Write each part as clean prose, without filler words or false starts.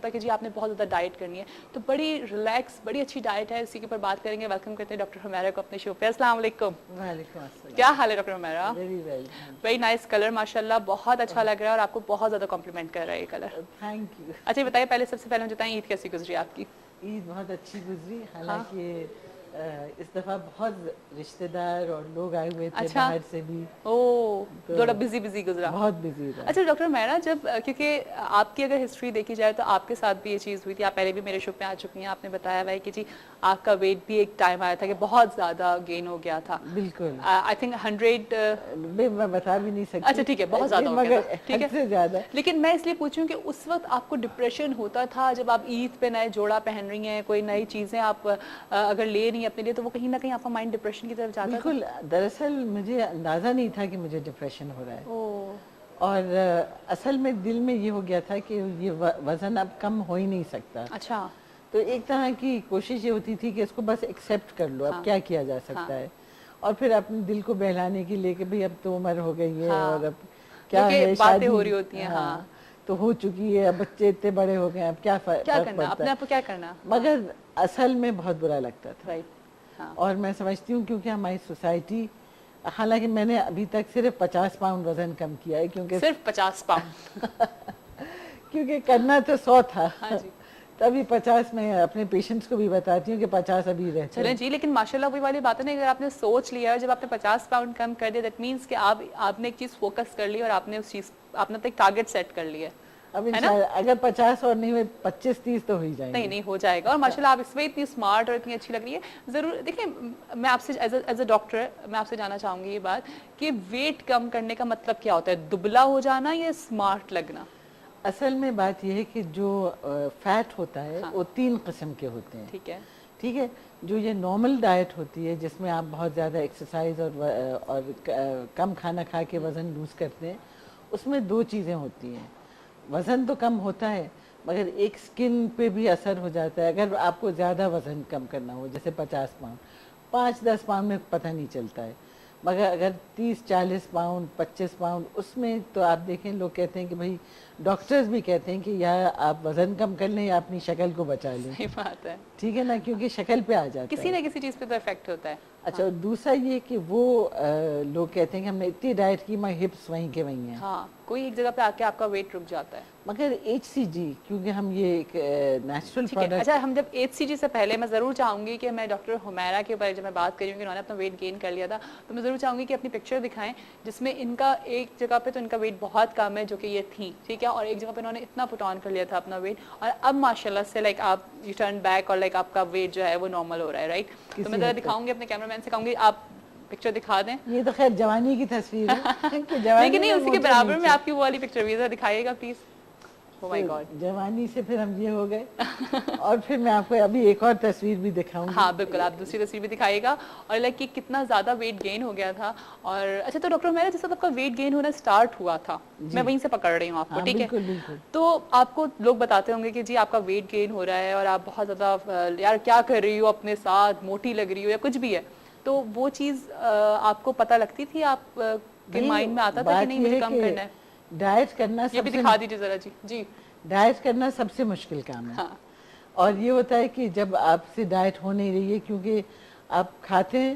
होता है कि जी आपने बहुत ज़्यादा डाइट करनी है, तो बड़ी रिलैक्स बड़ी अच्छी डाइट है, इसी के ऊपर बात करेंगे। वेलकम करते हैं डॉक्टर हुमैरा को अपने शो पे। अस्सलाम वालेकुम। वालेकुम अस्सलाम। क्या हाल है doctor Humaira? Very well. Very nice colour माशाल्लाह, बहुत अच्छा लग रहा है और आपको बहुत ज़्यादा कॉम्प्लीमेंट कर रहा है ये कलर। Thank you. अच्छा बताइए, पहले सबसे पहले मुझे बताइए ईद कैसी गुजरी आपकी? ईद बहुत अच्छी गुजरी, हाँ। हालांकि इस दफ़ा बहुत रिश्तेदार और लोग आए हुए थे अच्छा। बाहर से भी, ओह, तो थोड़ा बिजी बिजी गुजरा। बहुत बिजी रहा। अच्छा डॉक्टर हुमैरा, जब क्योंकि आपकी अगर हिस्ट्री देखी जाए तो आपके साथ भी ये चीज़ हुई थी, आप पहले भी मेरे शो पे आ चुकी हैं, आपने बताया हुआ है कि जी आपका वेट भी एक टाइम आया था कि बहुत ज़्यादा गेन हो गया था। बिल्कुल। आई थिंक 100 मैं बता भी नहीं सकती। अच्छा ठीक है, बहुत ज़्यादा हो गया था, ठीक है, से ज़्यादा। लेकिन मैं इसलिए पूछूं कि उस वक्त आपको डिप्रेशन होता था जब आप ईद पे नए जोड़ा पहन रही हैं, कोई नई चीज़ें आप अगर ले रही हैं अपने लिए, तो वो कहीं ना कहीं आपका माइंड डिप्रेशन की तरफ जाता था? बिल्कुल, दरअसल मुझे अंदाज़ा नहीं था कि मुझे डिप्रेशन हो रहा है। ओह, और असल में दिल में ये हो गया था कि ये वज़न अब कम हो ही नहीं सकता। अच्छा। तो एक तरह की कोशिश ये होती थी कि इसको बस एक्सेप्ट कर लो, अब हाँ। क्या किया जा सकता हाँ। है। और फिर अपने दिल को बहलाने के लिए कि भाई अब तो उम्र हो गई है, हाँ। और अब क्या देखिए, है, बातें शादी हो रही होती हैं। हाँ। तो हो चुकी है, अब बच्चे इतने बड़े हो गए, अब क्या क्या फर्क करना, पड़ता अपने है। आप को क्या करना। मगर असल में बहुत बुरा लगता था। राइट। हाँ। और मैं समझती हूँ क्योंकि हमारी सोसाइटी, हालांकि मैंने अभी तक सिर्फ 50 पाउंड वजन कम किया है, क्योंकि सिर्फ 50 पाउंड? क्योंकि करना तो 100 था। हाँ जी। तभी 50 में अपने पेशेंट्स को भी बताती हूँ कि 50 अभी रहते चलें हैं। जी, लेकिन माशाल्लाह वही वाली बात है ना, अगर आपने सोच लिया है, जब आपने 50 पाउंड कम कर दिया, दैट मीन्स कि आपने एक चीज़ फोकस कर ली और आपने उस चीज़ आपने तो एक टारगेट सेट कर लिया अब है ना? इंशाल्लाह अगर 50 और नहीं हुए 25-30 तो हो ही जाएंगे। नहीं नहीं, हो जाएगा। और माशाल्लाह आप इसमें इतनी स्मार्ट और इतनी अच्छी लग रही है। ज़रूर देखिए, मैं आपसे एज अ डॉक्टर मैं आपसे जानना चाहूँगी ये बात कि वेट कम करने का मतलब क्या होता है? दुबला हो जाना या स्मार्ट लगना? असल में बात यह है कि जो फैट होता है, हाँ। वो 3 किस्म के होते हैं। ठीक है। ठीक है। जो ये नॉर्मल डाइट होती है, जिसमें आप बहुत ज़्यादा एक्सरसाइज और कम खाना खा के वज़न लूज़ करते हैं, उसमें 2 चीज़ें होती हैं। वज़न तो कम होता है, मगर एक स्किन पे भी असर हो जाता है। अगर आपको ज़्यादा वज़न कम करना हो, जैसे 50 पाउंड, 5-10 पाउंड में पता नहीं चलता है, मगर अगर 30-40 पाउंड, 25 पाउंड, उसमें तो आप देखें, लोग कहते हैं कि भाई, डॉक्टर्स भी कहते हैं कि या आप वज़न कम कर लें या अपनी शक्ल को बचा लें। सही बात है। ठीक है ना, क्योंकि शक्ल पे आ जाता है किसी न किसी चीज़ पे तो इफेक्ट होता है। अच्छा। और दूसरा ये कि वो लोग कहते हैं कि हमने इतनी डाइट की, मगर हिप्स वहीं के वहीं हैं। हाँ, कोई एक जगह पे आके आपका वेट रुक जाता है। मगर HCG, क्योंकि हम ये एक नेचुरल ठीक है। प्रोडक्ट। अच्छा, हम जब HCG से पहले मैं ज़रूर चाहूँगी कि मैं डॉक्टर हुमैरा के ऊपर जब मैं बात करी हूँ कि उन्होंने अपना वेट गेन कर लिया था, तो मैं ज़रूर चाहूँगी कि अपनी पिक्चर दिखाएं जिसमें इनका एक जगह पे तो इनका वेट बहुत कम है, जो कि ये थी, ठीक है, और एक जगह पे इन्होंने इतना पुट ऑन कर लिया था अपना वेट, और अब माशाल्लाह से लाइक आप यू टर्न बैक और लाइक आपका वेट जो है वो नॉर्मल हो रहा है, राइट? तो मैं ज़रा दिखाऊंगी, अपने कैमरामैन से कहूँगी आप पिक्चर दिखा दें। ये तो खैर जवानी की तस्वीर है कि जवानी लेकिन नहीं, में उसी के मोटा बराबर नहीं में आपकी वो वाली पिक्चर भी ज़रा दिखाइएगा प्लीज़। ओह माय तो गॉड। जवानी से फिर हम ये हो गए। और फिर मैं आपको अभी एक और तस्वीर भी दिखाऊंगी। हाँ बिल्कुल, आप दूसरी तस्वीर भी दिखाइएगा, और लाइक कि कितना ज़्यादा वेट गेन हो गया था। और अच्छा, तो डॉक्टर मेरा जैसे आपका वेट गेन होना स्टार्ट हुआ था, मैं वहीं से पकड़ रही हूँ आपको, हाँ, ठीक है? बिल्कुल बिल्कुल। तो आपको लोग बताते होंगे कि जी आपका वेट गेन हो रहा है और आप बहुत ज़्यादा यार क्या कर रही हो अपने साथ, मोटी लग रही हो या कुछ भी है, तो वो चीज़ आपको पता लगती थी, आप के माइंड में आता था कि नहीं मुझे कम करना है? डाइट करना ये भी दिखा दीजिए ज़रा जी। जी। डाइट करना सबसे मुश्किल काम है। हाँ। और ये होता है कि जब आपसे डाइट हो नहीं रही है, क्योंकि आप खाते हैं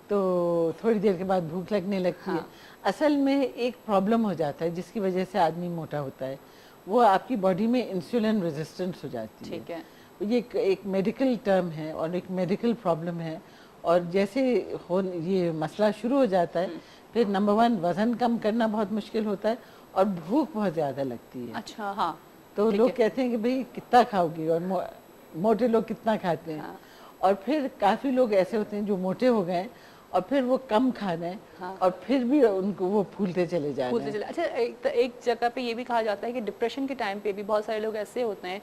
तो थोड़ी देर के बाद भूख लगने लगती है। असल में एक प्रॉब्लम हो जाता है जिसकी वजह से आदमी मोटा होता है, वो आपकी बॉडी में इंसुलिन रेजिस्टेंस हो जाती है। ठीक है। ये एक मेडिकल टर्म है और एक मेडिकल प्रॉब्लम है। और जैसे ये मसला शुरू हो जाता है, फिर नंबर 1 वज़न कम करना बहुत मुश्किल होता है और भूख बहुत ज़्यादा लगती है। अच्छा। हाँ। तो ठीक लोग है। कहते हैं कि भाई कितना खाओगी, और मोटे लोग कितना खाते हैं। हाँ। और फिर काफ़ी लोग ऐसे होते हैं जो मोटे हो गए और फिर वो कम खा रहे हैं, हाँ। और फिर भी उनको वो फूलते चले जा रहे फूलते हैं। चले। अच्छा, एक जगह पे ये भी कहा जाता है कि डिप्रेशन के टाइम पे भी बहुत सारे लोग ऐसे होते हैं,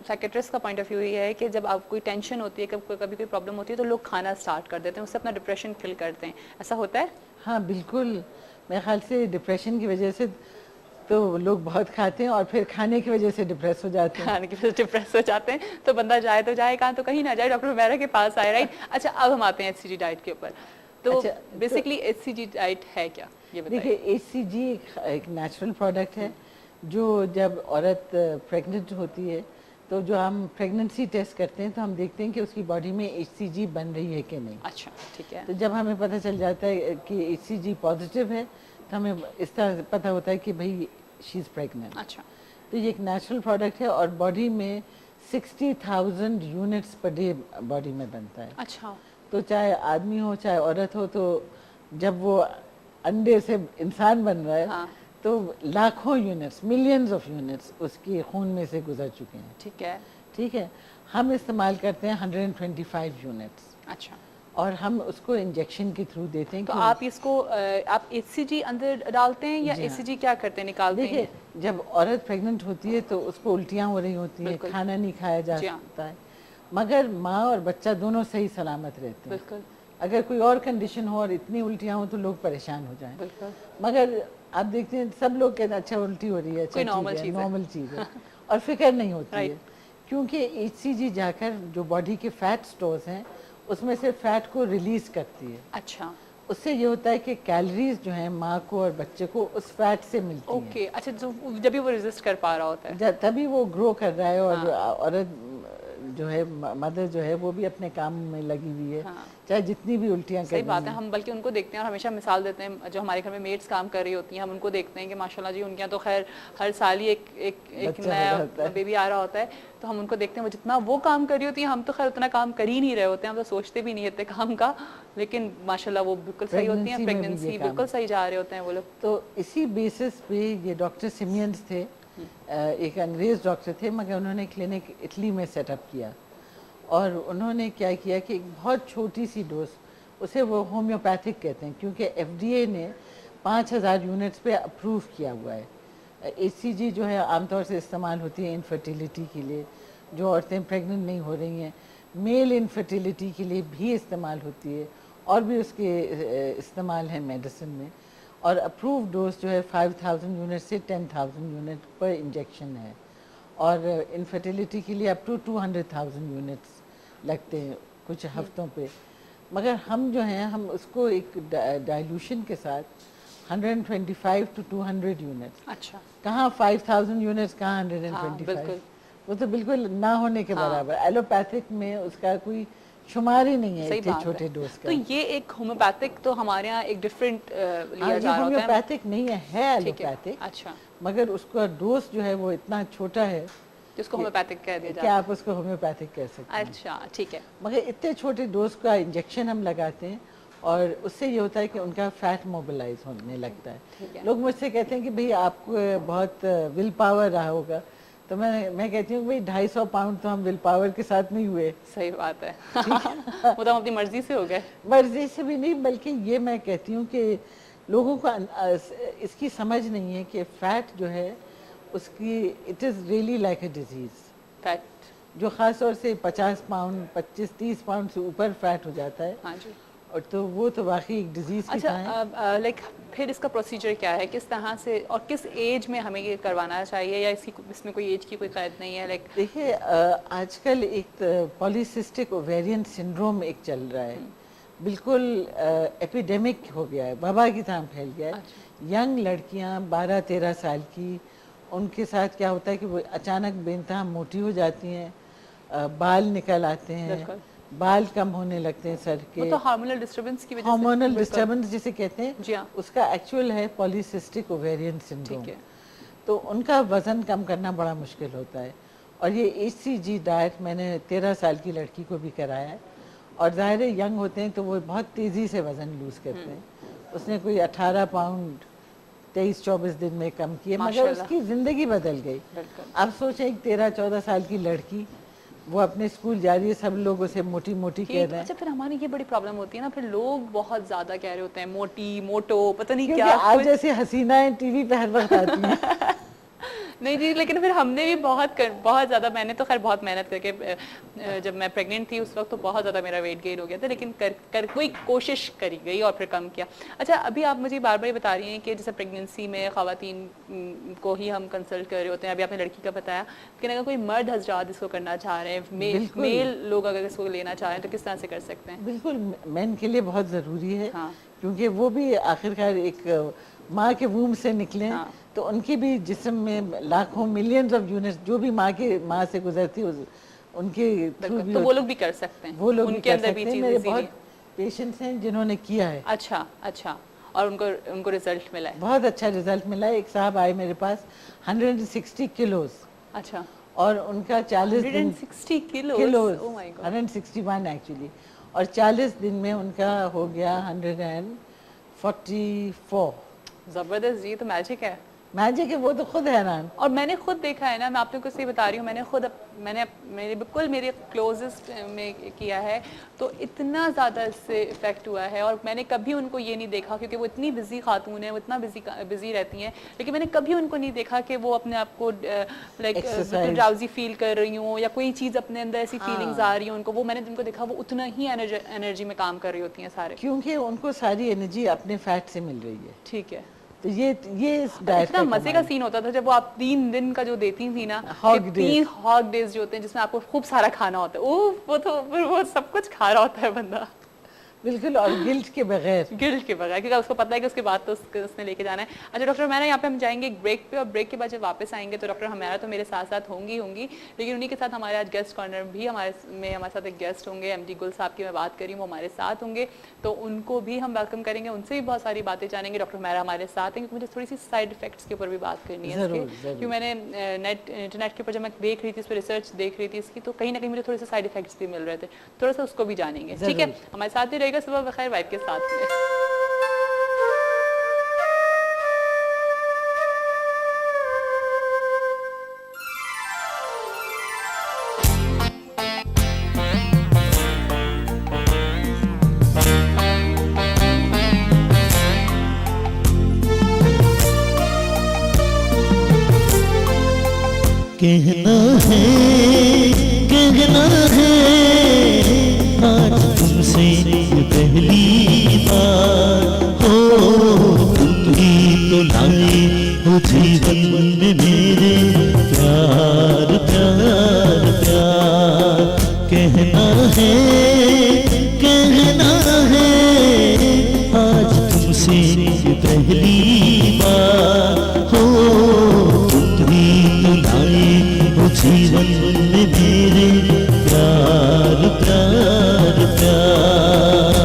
साइकेट्रिस्ट का पॉइंट ऑफ व्यू ये है कि जब आप कोई टेंशन होती है, कभी कोई प्रॉब्लम होती है, तो लोग खाना स्टार्ट कर देते हैं, उससे अपना डिप्रेशन किल करते हैं, ऐसा होता है? हाँ बिल्कुल। मेरे ख्याल से डिप्रेशन की वजह से तो लोग बहुत खाते हैं और फिर खाने की वजह से डिप्रेस हो जाते हैं। खाने की वजह से डिप्रेस हो जाते हैं, तो बंदा जाए तो जाए कहाँ, तो कहीं ना जाए, डॉक्टर हुमैरा के पास आए, राइट? अच्छा, अब हम आते हैं HCG डाइट के ऊपर। तो अच्छा, बेसिकली HCG डाइट है क्या, ये बताइए। देखिए, HCG एक नेचुरल प्रोडक्ट है जो जब औरत प्रेग्नेंट होती है तो जो हम प्रेगनेंसी टेस्ट करते हैं तो हम देखते हैं कि उसकी बॉडी में HCG बन रही है कि नहीं। अच्छा, ठीक है। तो जब हमें पता चल जाता है कि HCG पॉजिटिव है तो हमें इस तरह पता होता है कि भाई शी इज़ प्रेग्नेंट। अच्छा, तो ये एक नेचुरल प्रोडक्ट है और बॉडी में 60,000 यूनिट्स पर डे बॉडी में बनता है। अच्छा, तो चाहे आदमी हो चाहे औरत हो, तो जब वो अंडे से इंसान बन रहा है हाँ, तो लाखों यूनिट्स, मिलियंस ऑफ यूनिट्स उसकी खून में से गुजर चुके हैं। ठीक है। ठीक है, हम इस्तेमाल करते हैं 125 यूनिट्स अच्छा, और हम उसको इंजेक्शन के थ्रू देते हैं। तो आप इसको आप HCG अंदर डालते हैं या जी हाँ। HCG क्या करते हैं, निकालते हैं? देखिए, जब औरत प्रेग्नेंट होती है तो उसको उल्टियाँ हो रही होती हैं, बिल्कुल। खाना नहीं खाया जा जी हाँ। सकता है, मगर माँ और बच्चा दोनों सही सलामत रहते हैं। बिल्कुल, अगर कोई और कंडीशन हो और इतनी उल्टियाँ हो तो लोग परेशान हो जाएं। बिल्कुल। मगर आप देखते हैं सब लोग कहते हैं अच्छा उल्टी हो रही है, अच्छा कोई normal ठीक है, चीज़ है। नॉर्मल चीज़ है और फिक्र नहीं होती है, Right. क्योंकि HCG जाकर जो बॉडी के फैट स्टोर्स हैं उसमें से फैट को रिलीज करती है। अच्छा, उससे ये होता है कि कैलोरीज जो हैं माँ को और बच्चे को उस फैट से मिलती हैं। ओके। अच्छा, जब भी वो रेजिस्ट कर पा रहा होता है। तभी वो ग्रो कर रहा है और हाँ। औरत जो है, मदर जो है वो भी अपने काम में लगी हुई है, हाँ। चाहे जितनी भी उल्टियाँ कर सही रही बात है। हैं। हम बल्कि उनको देखते हैं और हमेशा मिसाल देते हैं, जो हमारे घर में मेड्स काम कर रही होती हैं, हम उनको देखते हैं कि माशाल्लाह जी उनके यहाँ तो खैर हर साल ही एक एक एक बच्चा पैदा होता नया है। बेबी आ रहा होता है, तो हम उनको देखते हैं वो जितना वो काम कर रही होती है, हम तो खैर उतना काम कर ही नहीं रहे होते हैं, हम तो सोचते भी नहीं इतने काम का, लेकिन माशाल्लाह वो बिल्कुल सही होती हैं, Pregnancy में भी ये प्रेगनेंसी काम बिल्कुल सही जा रहे होते हैं वो लोग। तो इसी बेसिस पे ये डॉक्टर सिमियंस थे, एक अंग्रेज डॉक्टर थे, मगर उन्होंने क्लिनिक इटली में सेटअप किया और उन्होंने क्या किया कि एक बहुत छोटी सी डोज, उसे वो होम्योपैथिक कहते हैं क्योंकि FDA ने 5,000 यूनिट्स पे अप्रूव किया हुआ है। HCG जो है आमतौर से इस्तेमाल होती है इनफर्टिलिटी के लिए, जो औरतें प्रेग्नेंट नहीं हो रही हैं, मेल इनफर्टिलिटी के लिए भी इस्तेमाल होती है और भी उसके इस्तेमाल हैं मेडिसिन में। और अप्रूव डोज जो है 5,000 यूनिट से 10,000 यूनिट पर इंजेक्शन है और इनफर्टिलिटी के लिए अप टू 200,000 यूनिट्स लगते हैं कुछ हफ्तों पे। मगर हम जो हैं हम उसको एक डाइल्यूशन के साथ 125 to 200 यूनिट्स, अच्छा, कहाँ 5,000 यूनिट्स, कहाँ हाँ 125, बिल्कुल। वो तो बिल्कुल ना होने के हाँ। बराबर। एलोपैथिक में उसका कोई शुमार ही नहीं है सही इतने बात छोटे है। डोज का। तो ये एक होम्योपैथिक तो हमारे यहाँ एक डिफरेंट लिया हाँ, ये जा रहा होता है। होम्योपैथिक नहीं है, है ठीक है। एलोपैथिक, अच्छा, मगर उसका डोज जो है वो इतना छोटा है जिसको होम्योपैथिक कह दिया कि जाता आप उसको होम्योपैथिक कह सकते है। हैं। अच्छा, ठीक है। मगर इतने छोटे डोज का इंजेक्शन हम लगाते हैं और उससे ये होता है कि उनका फैट मोबिलाइज होने लगता ठीक है। है। लोग मुझसे कहते हैं कि भाई आपको बहुत विल पावर रहा होगा, तो मैं कहती हूँ भाई 250 पाउंड तो हम विल पावर के साथ नहीं हुए, सही बात है। वो तो हम अपनी मर्जी से हो गए। मर्जी से भी नहीं, बल्कि ये मैं कहती हूँ कि लोगों को इसकी समझ नहीं है कि फैट जो है उसकी it is really like a disease. Fat, जो ख़ास तौर से 50 पाउंड 25-30 पाउंड से ऊपर फैट हो जाता है, हाँ जी। और तो वो तो वाकई एक डिजीज़ की तरह है। अच्छा, लाइक फिर इसका प्रोसीजर क्या है, किस तरह से और किस एज में हमें ये करवाना चाहिए, या इसमें कोई एज की कोई कैद नहीं है? लाइक देखिए, आजकल एक पॉलीसिस्टिक ओवेरियन सिंड्रोम एक चल रहा है, बिल्कुल एपिडेमिक हो गया है, वबा की तरह फैल गया है। अच्छा, यंग लड़कियां 12-13 साल की, उनके साथ क्या होता है कि वो अचानक बेनतहा मोटी हो जाती हैं, बाल निकल आते हैं, बिल्कुल। बाल कम होने लगते हैं सर वो के, तो हार्मोनल डिस्टर्बेंस की वजह से। हार्मोनल बिल्कुल। डिस्टर्बेंस जिसे कहते हैं, जी हाँ। उसका एक्चुअल है पॉलीसिस्टिक ओवेरियन सिंड्रोम। ठीक है। तो उनका वज़न कम करना बड़ा मुश्किल होता है और ये HCG डाइट मैंने 13 साल की लड़की को भी कराया है और ज़ाहिर है यंग होते हैं तो वो बहुत तेज़ी से वज़न लूज़ करते हैं। उसने कोई 18 पाउंड 23-24 दिन में कम किए, मगर माशाल्लाह। उसकी ज़िंदगी बदल गई। बिल्कुल। अब सोचें एक 13-14 साल की लड़की, वो अपने स्कूल जा रही है, सब लोग उसे मोटी मोटी कह रहे हैं, अच्छा, फिर हमारी ये बड़ी प्रॉब्लम होती है ना, फिर लोग बहुत ज्यादा कह रहे होते हैं मोटी मोटो पता नहीं क्योंकि क्या आज कुछ। जैसी हसीनाएं टीवी पे हर वक्त आती हैं। नहीं जी, लेकिन फिर हमने भी बहुत ज़्यादा, मैंने तो खैर बहुत मेहनत करके, जब मैं प्रेग्नेंट थी उस वक्त तो बहुत ज़्यादा मेरा वेट गेन हो गया था, लेकिन कर कोई कोशिश करी गई और फिर कम किया। अच्छा, अभी आप मुझे बार बार ये बता रही हैं कि जैसे प्रेगनेंसी में ख़वातीन को ही हम कंसल्ट कर रहे होते हैं, अभी आपने लड़की का बताया, लेकिन अगर कोई मर्द हजरात इसको करना चाह रहे हैं, मेल लोग अगर इसको लेना चाह रहे हैं तो किस तरह से कर सकते हैं? बिल्कुल, मेन के लिए बहुत ज़रूरी है हाँ। क्योंकि वो भी आखिरकार एक माँ के वूम से निकले हैं, हाँ। तो उनके भी जिस्म में लाखों मिलियंस ऑफ यूनिट्स जो भी माँ से गुजरती है उनके थ्रू भी तो वो लोग भी कर सकते हैं, वो लोग भी उनके कर अंदर भी सकते हैं। चीज़ मेरे इसीलिए। बहुत पेशेंट्स हैं जिन्होंने किया है, अच्छा अच्छा, और उनको रिजल्ट मिला है। बहुत अच्छा रिजल्ट मिला है। एक साहब आए मेरे पास 160 किलोज, अच्छा, और उनका 40 दिन 160 kilos, kilos oh my God, 161 actually, और 40 दिन में उनका हो गया 144। जबरदस्त जी, तो मैजिक है। मैजिक है, वो तो खुद हैरान। और मैंने खुद देखा है ना, मैं आप लोगों को सही बता रही हूँ, मैंने मेरे क्लोजेस्ट में किया है, तो इतना ज़्यादा इससे इफेक्ट हुआ है। और मैंने कभी उनको ये नहीं देखा, क्योंकि वो इतनी बिजी खातून है, वो इतना बिजी रहती हैं, लेकिन मैंने कभी उनको नहीं देखा कि वो अपने आप को लाइक ड्राउजी फील कर रही हूँ, या कोई चीज़ अपने अंदर ऐसी फीलिंग्स आ रही हैं उनको। वो मैंने जिनको देखा वो उतना ही एनर्जी में काम कर रही होती हैं सारे, क्योंकि उनको सारी एनर्जी अपने फैट से मिल रही है। ठीक है। तो ये इस डाइट इतना मजे का सीन होता था जब वो आप 3 दिन का जो देती थी ना, हॉग 3 हॉग डेज जो होते हैं जिसमें आपको खूब सारा खाना होता है, वो तो फिर वो सब कुछ खा रहा होता है बंदा, बिल्कुल, और गिल्ट के बगैर, गिल्ट के बगैर, क्योंकि उसको पता है कि उसके बाद तो उसने लेके जाना है। अच्छा डॉक्टर हमारा, यहाँ पे हम जाएंगे एक ब्रेक पे, और ब्रेक के बाद जब वापस आएंगे तो डॉक्टर हमारा तो मेरे साथ साथ होंगी, लेकिन उन्हीं के साथ हमारे आज गेस्ट कॉर्नर भी हमारे साथ एक गेस्ट होंगे, एमडी गुल साहब की मैं बात कर रही हूँ, वो हमारे साथ होंगे, तो उनको भी हम वेलकम करेंगे, उनसे भी बहुत सारी बातें जानेंगे। डॉक्टर हमारा हमारे साथ हैं, क्योंकि मुझे थोड़ी सी साइड इफेक्ट्स के ऊपर भी बात करनी है इसके, क्योंकि मैंने इंटरनेट के ऊपर जब मैं देख रही थी, इस पर रिसर्च देख रही थी इसकी, तो कहीं ना कहीं मुझे थोड़े से साइड इफेक्ट्स भी मिल रहे थे, थोड़ा सा उसको भी जानेंगे। ठीक है, हमारे साथ ही रहेगा सुबह बखैर वाइफ के साथ में। कहना है आज तुमसे पहली बार हो, तुम ही तो लाए हो जीवन में मेरे प्यार प्यार प्यार। कहना है आज तुमसे पहली बार हो, जीवन में मेरे प्यार प्यार प्यार।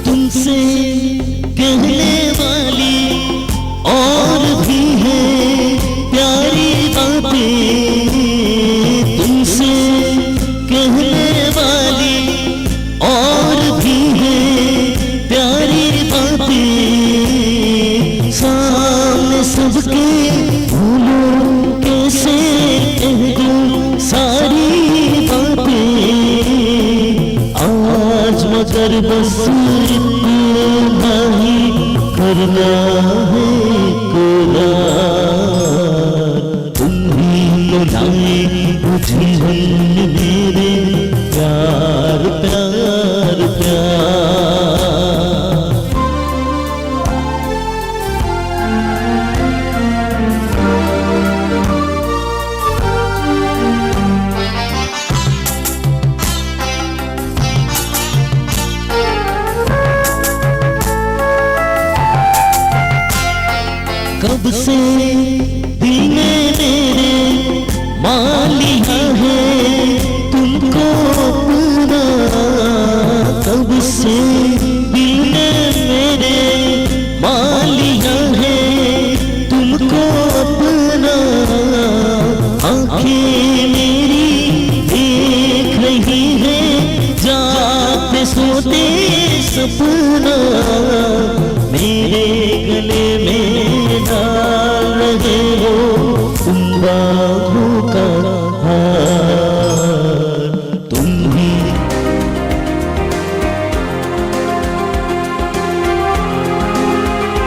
तुमसे कहने वाली और भी है प्यारी बातें, तुमसे कहने वाली और भी है प्यारी बातें, सामने सबके भूलो कैसे कह दूं सारी बातें, आज मगर बस करना है करार। तुम ही तो लाए हो जीवन में मेरे प्यार प्यार प्यार। कब से दिल में मेरे माँ